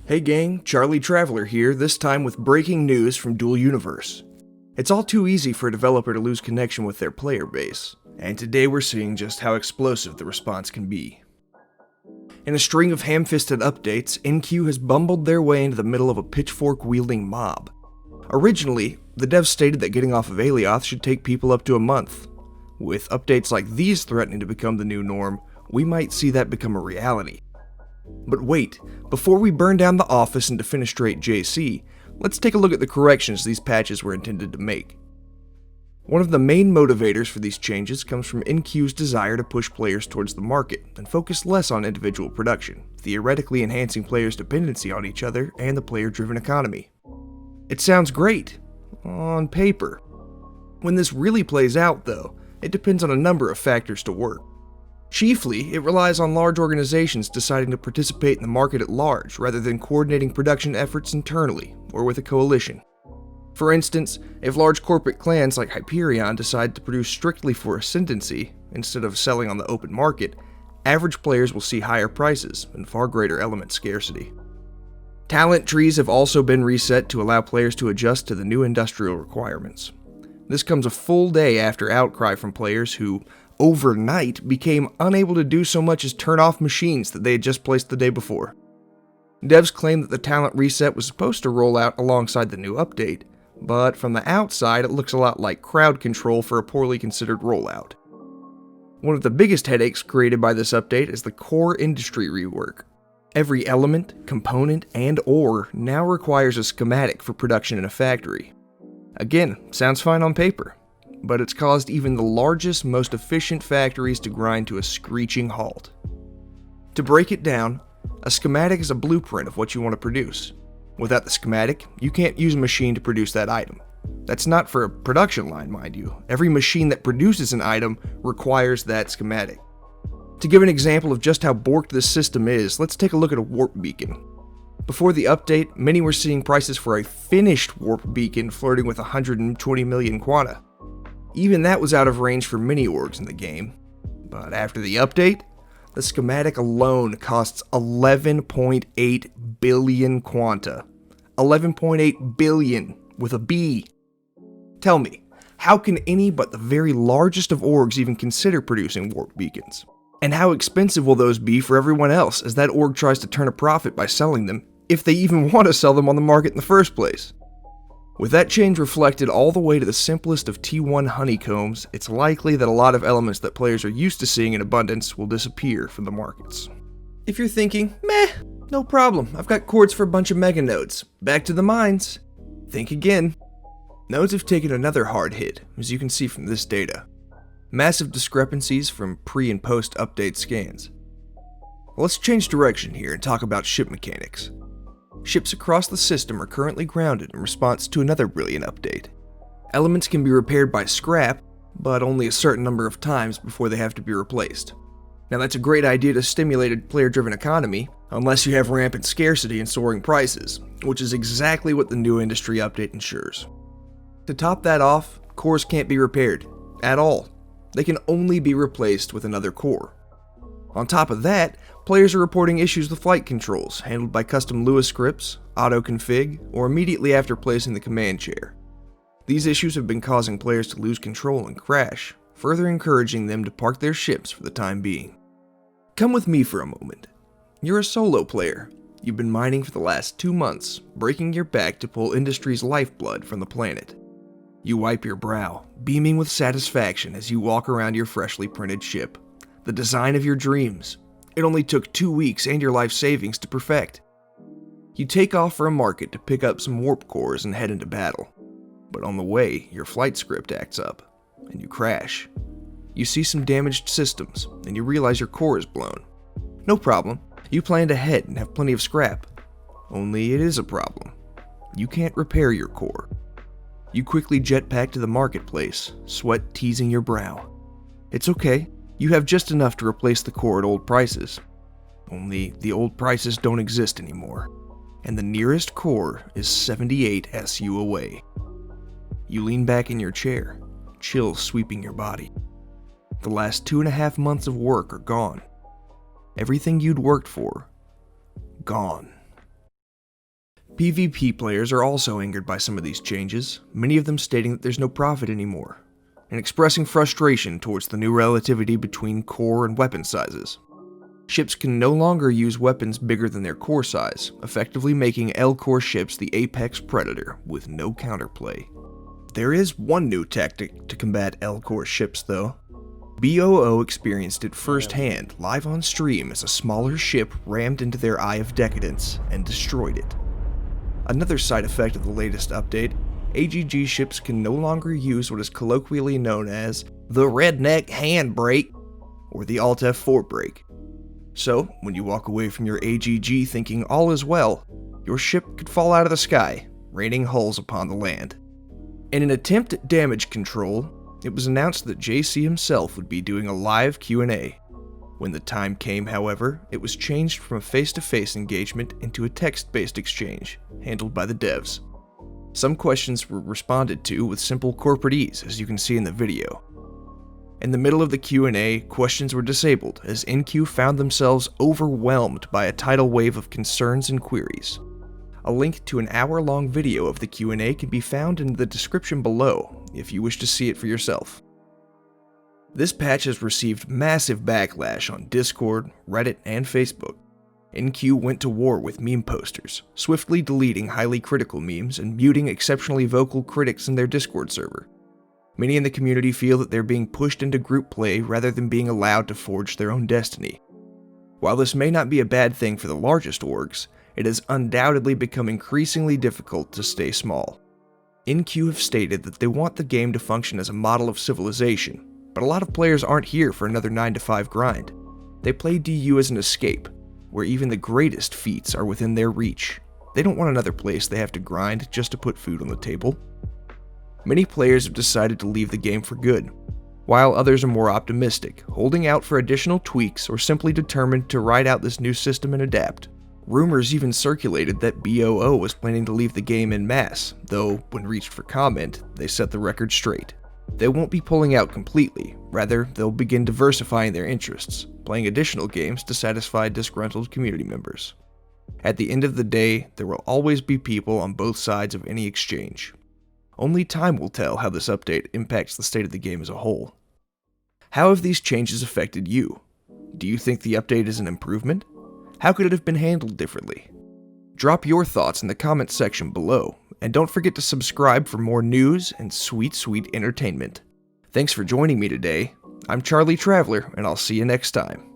Hey gang, Charlie Traveler here, this time with breaking news from Dual Universe. It's all too easy for a developer to lose connection with their player base, and today we're seeing just how explosive the response can be. In a string of ham-fisted updates, NQ has bumbled their way into the middle of a pitchfork-wielding mob. Originally, the devs stated that getting off of Alioth should take people up to a month. With updates like these threatening to become the new norm, we might see that become a reality. But wait, before we burn down the office and defenestrate JC, let's take a look at the corrections these patches were intended to make. One of the main motivators for these changes comes from NQ's desire to push players towards the market and focus less on individual production, theoretically enhancing players' dependency on each other and the player-driven economy. It sounds great, on paper. When this really plays out, though, it depends on a number of factors to work. Chiefly, it relies on large organizations deciding to participate in the market at large rather than coordinating production efforts internally or with a coalition. For instance, if large corporate clans like Hyperion decide to produce strictly for ascendancy instead of selling on the open market, average players will see higher prices and far greater element scarcity. Talent trees have also been reset to allow players to adjust to the new industrial requirements. This comes a full day after outcry from players who, overnight, became unable to do so much as turn off machines that they had just placed the day before. Devs claim that the talent reset was supposed to roll out alongside the new update, but from the outside it looks a lot like crowd control for a poorly considered rollout. One of the biggest headaches created by this update is the core industry rework. Every element, component, and ore now requires a schematic for production in a factory. Again, sounds fine on paper, but it's caused even the largest, most efficient factories to grind to a screeching halt. To break it down, a schematic is a blueprint of what you want to produce. Without the schematic, you can't use a machine to produce that item. That's not for a production line, mind you. Every machine that produces an item requires that schematic. To give an example of just how borked this system is, let's take a look at a warp beacon. Before the update, many were seeing prices for a finished warp beacon flirting with 120 million quanta. Even that was out of range for many orgs in the game. But after the update, the schematic alone costs 11.8 billion quanta. 11.8 billion with a B. Tell me, how can any but the very largest of orgs even consider producing warp beacons? And how expensive will those be for everyone else as that org tries to turn a profit by selling them, if they even want to sell them on the market in the first place? With that change reflected all the way to the simplest of T1 honeycombs, it's likely that a lot of elements that players are used to seeing in abundance will disappear from the markets. If you're thinking, meh, no problem, I've got cords for a bunch of mega nodes, back to the mines, think again. Nodes have taken another hard hit, as you can see from this data. Massive discrepancies from pre- and post-update scans. Let's change direction here and talk about ship mechanics. Ships across the system are currently grounded in response to another brilliant update. Elements can be repaired by scrap, but only a certain number of times before they have to be replaced. Now that's a great idea to stimulate a player-driven economy, unless you have rampant scarcity and soaring prices, which is exactly what the new industry update ensures. To top that off, cores can't be repaired, at all. They can only be replaced with another core. On top of that, players are reporting issues with flight controls, handled by custom Lewis scripts, auto-config, or immediately after placing the command chair. These issues have been causing players to lose control and crash, further encouraging them to park their ships for the time being. Come with me for a moment. You're a solo player. You've been mining for the last 2 months, breaking your back to pull industry's lifeblood from the planet. You wipe your brow, beaming with satisfaction as you walk around your freshly printed ship. The design of your dreams. It only took 2 weeks and your life savings to perfect. You take off for a market to pick up some warp cores and head into battle. But on the way, your flight script acts up, and you crash. You see some damaged systems, and you realize your core is blown. No problem, you planned ahead and have plenty of scrap. Only it is a problem. You can't repair your core. You quickly jetpack to the marketplace, sweat teasing your brow. It's okay. You have just enough to replace the core at old prices. Only the old prices don't exist anymore, and the nearest core is 78 SU away. You lean back in your chair, chills sweeping your body. The last 2.5 months of work are gone. Everything you'd worked for, gone. PvP players are also angered by some of these changes, many of them stating that there's no profit anymore, and expressing frustration towards the new relativity between core and weapon sizes. Ships can no longer use weapons bigger than their core size, effectively making L-core ships the apex predator with no counterplay. There is one new tactic to combat L-core ships though. BOO experienced it firsthand live on stream as a smaller ship rammed into their Eye of Decadence and destroyed it. Another side effect of the latest update, AGG ships can no longer use what is colloquially known as the redneck handbrake or the Alt F4 brake. So, when you walk away from your AGG thinking all is well, your ship could fall out of the sky, raining hulls upon the land. In an attempt at damage control, it was announced that JC himself would be doing a live Q&A. When the time came, however, it was changed from a face-to-face engagement into a text-based exchange, handled by the devs. Some questions were responded to with simple corporate ease, as you can see in the video. In the middle of the Q&A, questions were disabled as NQ found themselves overwhelmed by a tidal wave of concerns and queries. A link to an hour-long video of the Q&A can be found in the description below if you wish to see it for yourself. This patch has received massive backlash on Discord, Reddit, and Facebook. NQ went to war with meme posters, swiftly deleting highly critical memes and muting exceptionally vocal critics in their Discord server. Many in the community feel that they're being pushed into group play rather than being allowed to forge their own destiny. While this may not be a bad thing for the largest orgs, it has undoubtedly become increasingly difficult to stay small. NQ have stated that they want the game to function as a model of civilization, but a lot of players aren't here for another 9-to-5 grind. They play DU as an escape, where even the greatest feats are within their reach. They don't want another place they have to grind just to put food on the table. Many players have decided to leave the game for good, while others are more optimistic, holding out for additional tweaks or simply determined to ride out this new system and adapt. Rumors even circulated that BOO was planning to leave the game en masse, though when reached for comment, they set the record straight. They won't be pulling out completely, rather they'll begin diversifying their interests, playing additional games to satisfy disgruntled community members. At the end of the day, there will always be people on both sides of any exchange. Only time will tell how this update impacts the state of the game as a whole. How have these changes affected you? Do you think the update is an improvement? How could it have been handled differently? Drop your thoughts in the comments section below, and don't forget to subscribe for more news and sweet entertainment. Thanks for joining me today. I'm Charlie Traveler, and I'll see you next time.